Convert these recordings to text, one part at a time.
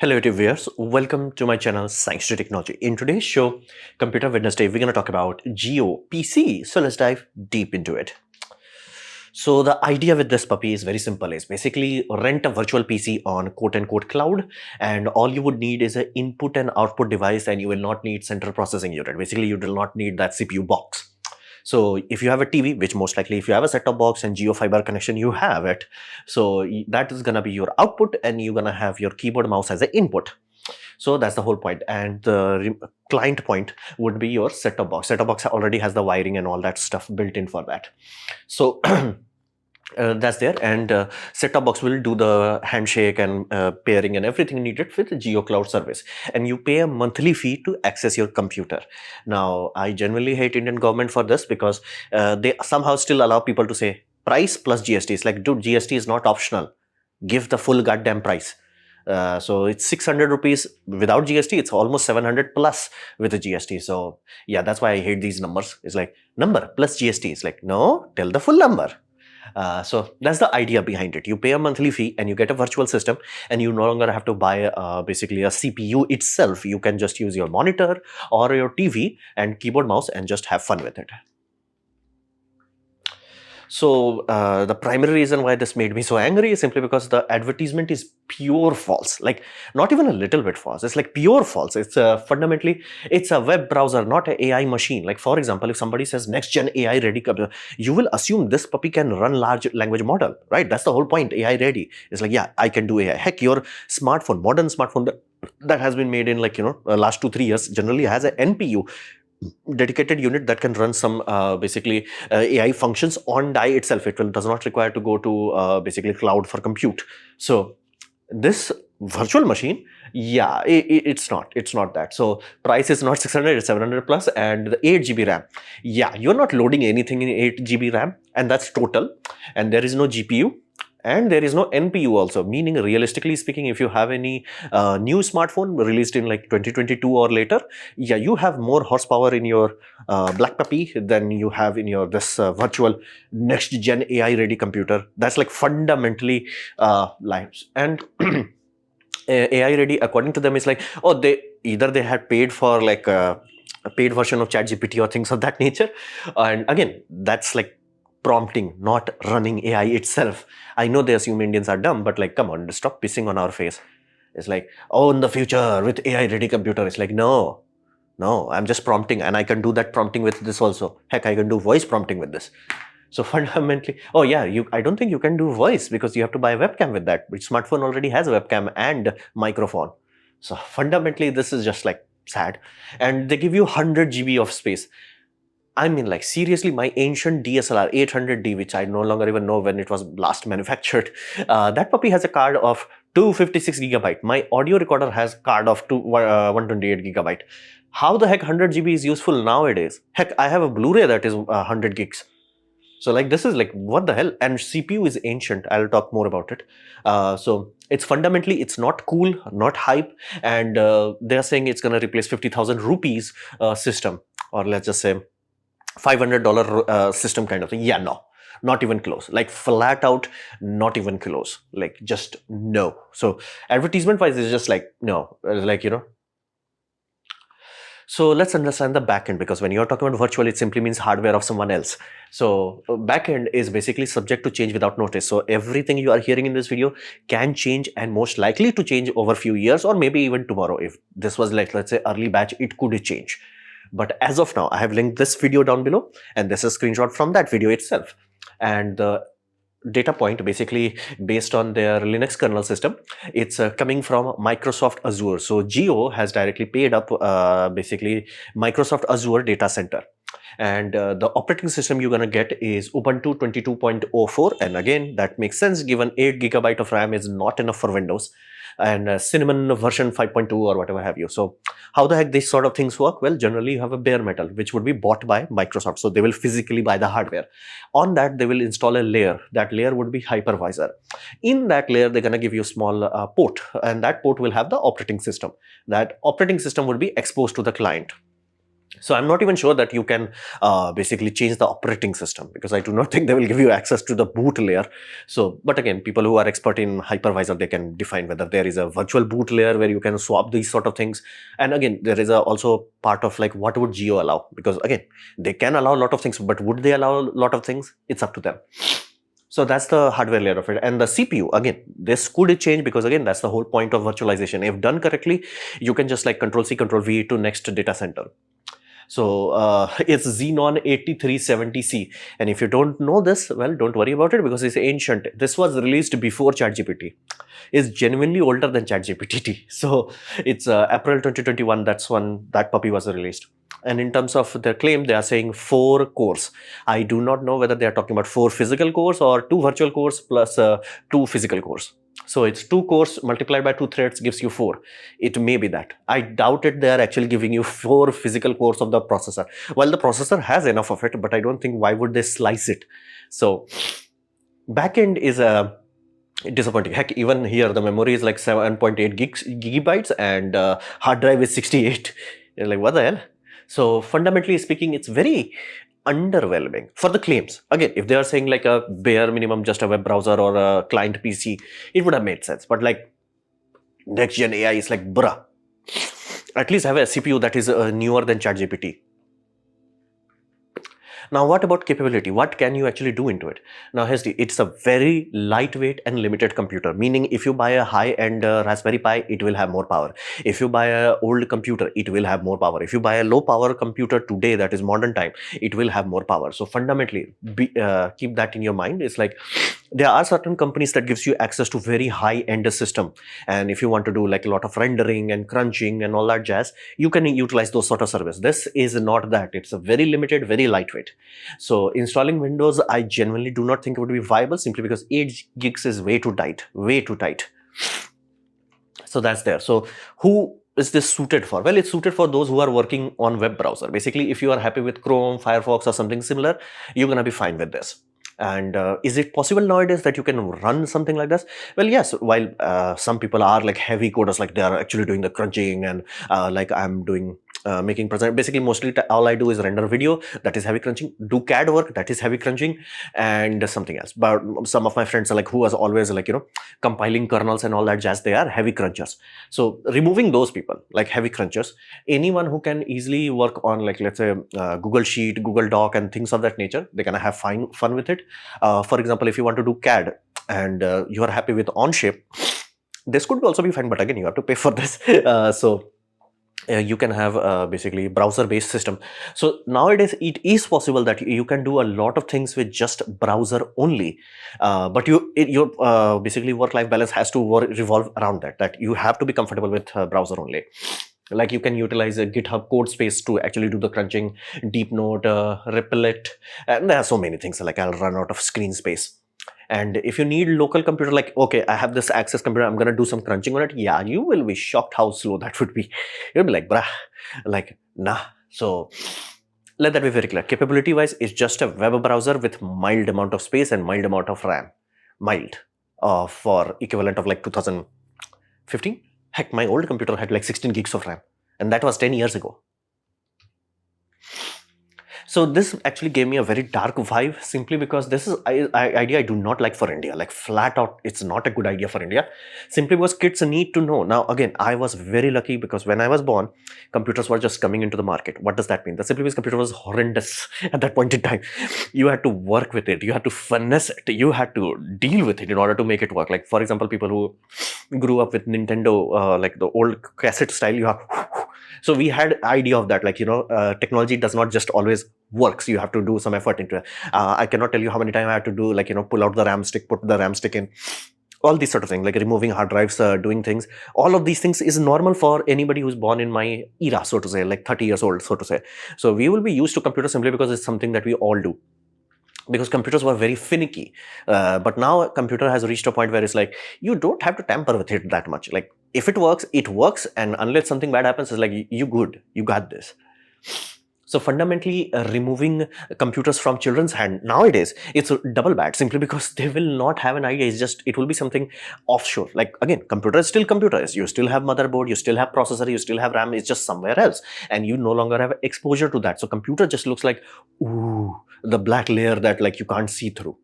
Hello YouTube viewers, welcome to my channel Science to Technology. In today's show, Computer Wednesday, we're going to talk about JioPC. So let's dive deep into it. So the idea with this puppy is very simple. It's basically rent a virtual PC on quote-unquote cloud, and all you would need is an input and output device, and you will not need central processing unit. Basically, you will not need that CPU box. So if you have a TV, which most likely if you have a set-top box and Jio fiber connection, you have it. So that is gonna be your output, and you're gonna have your keyboard mouse as an input. So that's the whole point. And the client point would be your set-top box. Set-top box already has the wiring and all that stuff built in for that. So that's there, and set-top box will do the handshake and pairing and everything needed with the Jio Cloud service, and you pay a monthly fee to access your computer. Now, I generally hate Indian government for this because they somehow still allow people to say price plus GST. It's like, dude, GST is not optional. Give the full goddamn price. So it's 600 rupees without GST. It's almost 700 plus with the GST. So yeah, that's why I hate these numbers. It's like number plus GST. It's like, no, tell the full number. So that's the idea behind it. You pay a monthly fee and you get a virtual system, and you no longer have to buy basically a CPU itself. You can just use your monitor or your TV and keyboard mouse and just have fun with it. So the primary reason why this made me so angry is simply because the advertisement is pure false, like not even a little bit false. It's like pure false. It's fundamentally, it's a web browser, not an AI machine. Like for example, if somebody says next gen AI ready, you will assume this puppy can run large language model, right? That's the whole point. AI ready. It's like, yeah, I can do AI. Heck, your smartphone, modern smartphone that has been made in like, last 2-3 years generally has an NPU, dedicated unit that can run some basically AI functions on die itself. It does not require to go to basically cloud for compute. So this virtual machine, yeah, it's not that. So price is not 600, it's 700 plus, and the 8 GB RAM. Yeah, you're not loading anything in 8 GB RAM, and that's total, and there is no GPU. And there is no NPU also, meaning realistically speaking, if you have any new smartphone released in like 2022 or later, yeah, you have more horsepower in your Black Puppy than you have in your this virtual next gen AI ready computer. That's like fundamentally lives. And AI ready, according to them, is like, oh, they either they had paid for like a paid version of ChatGPT or things of that nature. And again, that's like prompting, not running AI itself. I know they assume Indians are dumb, but like, come on, stop pissing on our face. It's like, oh, in the future with AI ready computer. It's like, no, I'm just prompting, and I can do that prompting with this also. Heck, I can do voice prompting with this. So fundamentally, oh yeah, I don't think you can do voice because you have to buy a webcam with that. Which smartphone already has a webcam and microphone. So fundamentally, this is just like sad. And they give you 100 GB of space. I mean, like seriously, my ancient DSLR 800D, which I no longer even know when it was last manufactured, that puppy has a card of 256 gigabyte. My audio recorder has card of 128 gigabyte. How the heck 100 GB is useful nowadays? Heck, I have a Blu-ray that is 100 gigs. So like this is like, what the hell? And CPU is ancient. I'll talk more about it. So it's fundamentally, it's not cool, not hype. And they're saying it's going to replace 50,000 rupees system, or let's just say $500 system kind of thing. Yeah, no, not even close. Like flat out, not even close. Like just no. So advertisement wise, it's just like, no, like, So let's understand the backend, because when you're talking about virtual, it simply means hardware of someone else. So backend is basically subject to change without notice. So everything you are hearing in this video can change, and most likely to change over a few years, or maybe even tomorrow. If this was like, let's say early batch, it could change. But as of now, I have linked this video down below, and this is a screenshot from that video itself. And the data point basically based on their Linux kernel system, it's coming from Microsoft Azure. So Jio has directly paid up basically Microsoft Azure data center. And the operating system you're going to get is Ubuntu 22.04. And again, that makes sense given 8 GB of RAM is not enough for Windows. And Cinnamon version 5.2 or whatever have you. So how the heck these sort of things work? Well, generally you have a bare metal, which would be bought by Microsoft. So they will physically buy the hardware. On that, they will install a layer. That layer would be hypervisor. In that layer, they're going to give you a small port, and that port will have the operating system. That operating system would be exposed to the client. So I'm not even sure that you can basically change the operating system, because I do not think they will give you access to the boot layer. So, but again, people who are expert in hypervisor, they can define whether there is a virtual boot layer where you can swap these sort of things. And again, there is also part of like, what would Jio allow? Because again, they can allow a lot of things, but would they allow a lot of things? It's up to them. So that's the hardware layer of it. And the CPU, again, this could change, because again, that's the whole point of virtualization. If done correctly, you can just like Control C, Control V to next data center. So it's Xenon 8370C. And if you don't know this, well, don't worry about it, because it's ancient. This was released before ChatGPT. It's genuinely older than ChatGPT. So it's April 2021. That's when that puppy was released. And in terms of their claim, they are saying 4 cores. I do not know whether they are talking about 4 physical cores or 2 virtual cores plus 2 physical cores. So it's 2 cores multiplied by 2 threads gives you 4. It may be that. I doubt it they are actually giving you 4 physical cores of the processor. Well, the processor has enough of it, but I don't think why would they slice it. So backend is disappointing. Heck, even here the memory is like 7.8 gigabytes and hard drive is 68. You're like, what the hell? So fundamentally speaking, it's very underwhelming for the claims. Again, if they are saying like a bare minimum, just a web browser or a client PC, it would have made sense. But like next gen AI is like, bruh, at least have a CPU that is newer than ChatGPT. Now, what about capability? What can you actually do into it? Now, it's a very lightweight and limited computer, meaning if you buy a high-end Raspberry Pi, it will have more power. If you buy an old computer, it will have more power. If you buy a low-power computer today, that is modern time, it will have more power. So fundamentally, keep that in your mind. It's like there are certain companies that gives you access to very high-end system. And if you want to do like a lot of rendering and crunching and all that jazz, you can utilize those sort of service. This is not that. It's a very limited, very lightweight. So installing Windows, I genuinely do not think it would be viable, simply because 8 gigs is way too tight, way too tight. So that's there. So who is this suited for? Well, it's suited for those who are working on web browser. Basically, if you are happy with Chrome, Firefox or something similar, you're gonna be fine with this. And is it possible nowadays that you can run something like this? Well, yes. While some people are like heavy coders, like they are actually doing the crunching and like I'm doing making present. Basically, mostly all I do is render video, that is heavy crunching, do CAD work, that is heavy crunching, and something else. But some of my friends are like, who was always like, compiling kernels and all that jazz, they are heavy crunchers. So removing those people, like heavy crunchers, anyone who can easily work on like, let's say Google Sheet, Google Doc and things of that nature, they're gonna have fun with it. For example, if you want to do CAD and you are happy with Onshape, this could also be fine, but again, you have to pay for this. So you can have basically browser-based system. So nowadays, it is possible that you can do a lot of things with just browser only, but your basically work-life balance has to revolve around that you have to be comfortable with browser only. Like you can utilize a GitHub code space to actually do the crunching, Deep Note, Replit, and there are so many things. Like I'll run out of screen space. And if you need local computer, like, okay, I have this access computer, I'm going to do some crunching on it. Yeah, you will be shocked how slow that would be. You'll be like, bruh, like, nah. So let that be very clear. Capability wise, it's just a web browser with mild amount of space and mild amount of RAM. Mild. For equivalent of like 2015. Heck, my old computer had like 16 gigs of RAM. And that was 10 years ago. So this actually gave me a very dark vibe, simply because this is an idea I do not like for India. Like flat out, it's not a good idea for India. Simply because kids need to know. Now again, I was very lucky because when I was born, computers were just coming into the market. What does that mean? That simply means computer was horrendous at that point in time. You had to work with it. You had to finesse it. You had to deal with it in order to make it work. Like for example, people who grew up with Nintendo, like the old cassette style, you have... So we had idea of that, like, technology does not just always works. You have to do some effort into it. I cannot tell you how many times I had to do, like, pull out the RAM stick, put the RAM stick in, all these sort of things, like removing hard drives, doing things. All of these things is normal for anybody who's born in my era, so to say, like 30 years old, so to say. So we will be used to computers simply because it's something that we all do. Because computers were very finicky. But now a computer has reached a point where it's like, you don't have to tamper with it that much. Like, if it works, it works. And unless something bad happens, it's like, you good, you got this. So fundamentally, removing computers from children's hand nowadays, it's double bad, simply because they will not have an idea. It will be something offshore. Like, again, computer is still computers. You still have motherboard, you still have processor, you still have RAM. It's just somewhere else, and you no longer have exposure to that. So computer just looks like, ooh, the black layer that like you can't see through.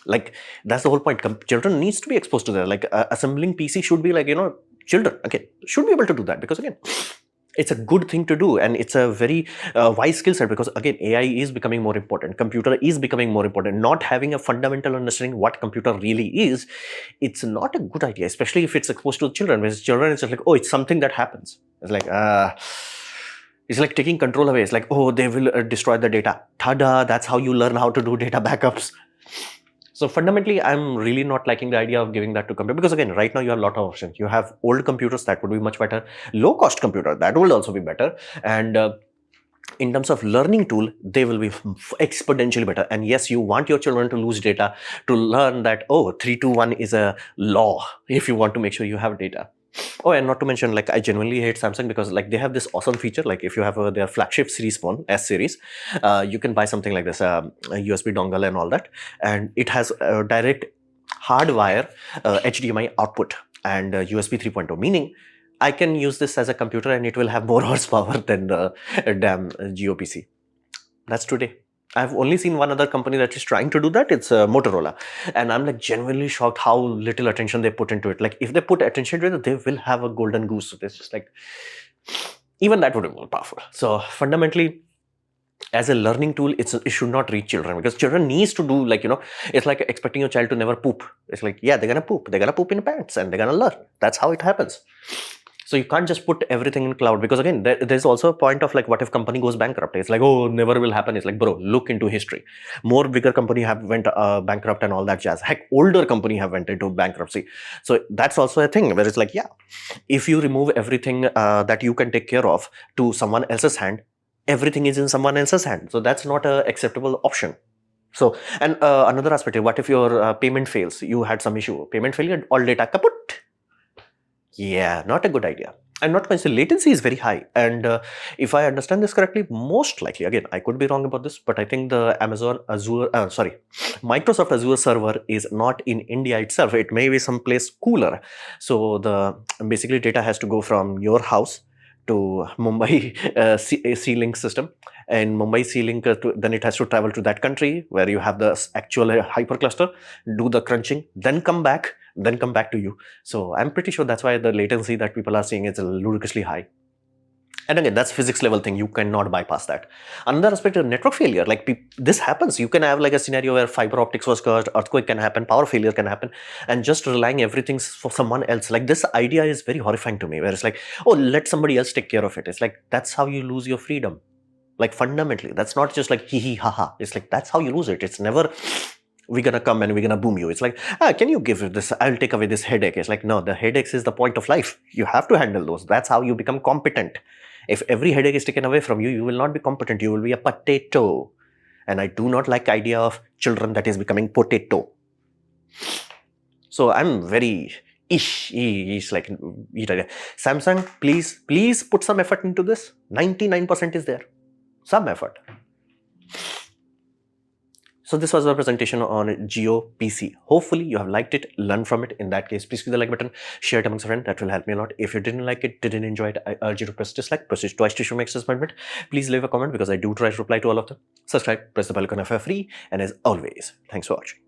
Like, that's the whole point. Children needs to be exposed to that. Like, assembling PC should be like, children, okay, should be able to do that, because again, it's a good thing to do, and it's a very wise skill set, because again, AI is becoming more important, computer is becoming more important. Not having a fundamental understanding what computer really is, it's not a good idea, especially if it's exposed to children. Because children, it's just like, oh, it's something that happens. It's like taking control away. It's like, oh, they will destroy the data. Tada, that's how you learn how to do data backups. So fundamentally, I'm really not liking the idea of giving that to computer, because again, right now you have a lot of options. You have old computers that would be much better, low cost computer that will also be better, and in terms of learning tool, they will be exponentially better. And yes, you want your children to lose data to learn that, oh, 321 is a law if you want to make sure you have data. Oh, and not to mention, like, I genuinely hate Samsung, because like they have this awesome feature. Like, if you have their flagship series phone, S series, you can buy something like this, a USB dongle and all that, and it has a direct hardwire HDMI output and USB 3.0, meaning I can use this as a computer and it will have more horsepower than the damn JioPC. That's today. I've only seen one other company that is trying to do that. It's Motorola. And I'm like genuinely shocked how little attention they put into it. Like, if they put attention to it, they will have a golden goose. So it's just like, even that would be more powerful. So fundamentally, as a learning tool, it should not reach children, because children needs to do, like, it's like expecting your child to never poop. It's like, yeah, they're gonna poop. They're gonna poop in pants and they're gonna learn. That's how it happens. So you can't just put everything in cloud, because again, there's also a point of like, what if company goes bankrupt? It's like, oh, never will happen. It's like, bro, look into history. More bigger company have went bankrupt and all that jazz. Heck, older company have went into bankruptcy. So that's also a thing where it's like, yeah, if you remove everything that you can take care of to someone else's hand, everything is in someone else's hand. So that's not a acceptable option. So, and another aspect is, what if your payment fails? You had some issue, payment failure, all data kaput. Yeah, not a good idea. And not because the latency is very high. And if I understand this correctly, most likely, again, I could be wrong about this, but I think the Microsoft Azure server is not in India itself. It may be someplace cooler. So basically data has to go from your house to Mumbai C-Link system, and Mumbai C-Link, then it has to travel to that country where you have the actual hypercluster, do the crunching, then come back to you. So I'm pretty sure that's why the latency that people are seeing is ludicrously high. And again, that's physics level thing. You cannot bypass that. Another aspect of network failure, like this happens. You can have like a scenario where fiber optics was cut, earthquake can happen, power failure can happen, and just relying everything for someone else. Like, this idea is very horrifying to me, where it's like, oh, let somebody else take care of it. It's like, that's how you lose your freedom. Like, fundamentally, that's not just like hee hee ha ha. It's like, that's how you lose it. It's never, we're gonna come and we're gonna boom you. It's like, can you give this? I'll take away this headache. It's like, no, the headaches is the point of life. You have to handle those. That's how you become competent. If every headache is taken away from you, you will not be competent. You will be a potato. And I do not like the idea of children that is becoming potato. So I'm very like, Samsung, please put some effort into this. 99% is there. Some effort. So this was our presentation on JioPC. Hopefully you have liked it, learned from it. In that case, please click the like button, share it amongst your friends. That will help me a lot. If you didn't like it, didn't enjoy it, I urge you to press dislike, press it twice to show my disappointment. Please leave a comment, because I do try to reply to all of them. Subscribe, press the bell icon if you're free. And as always, thanks for watching.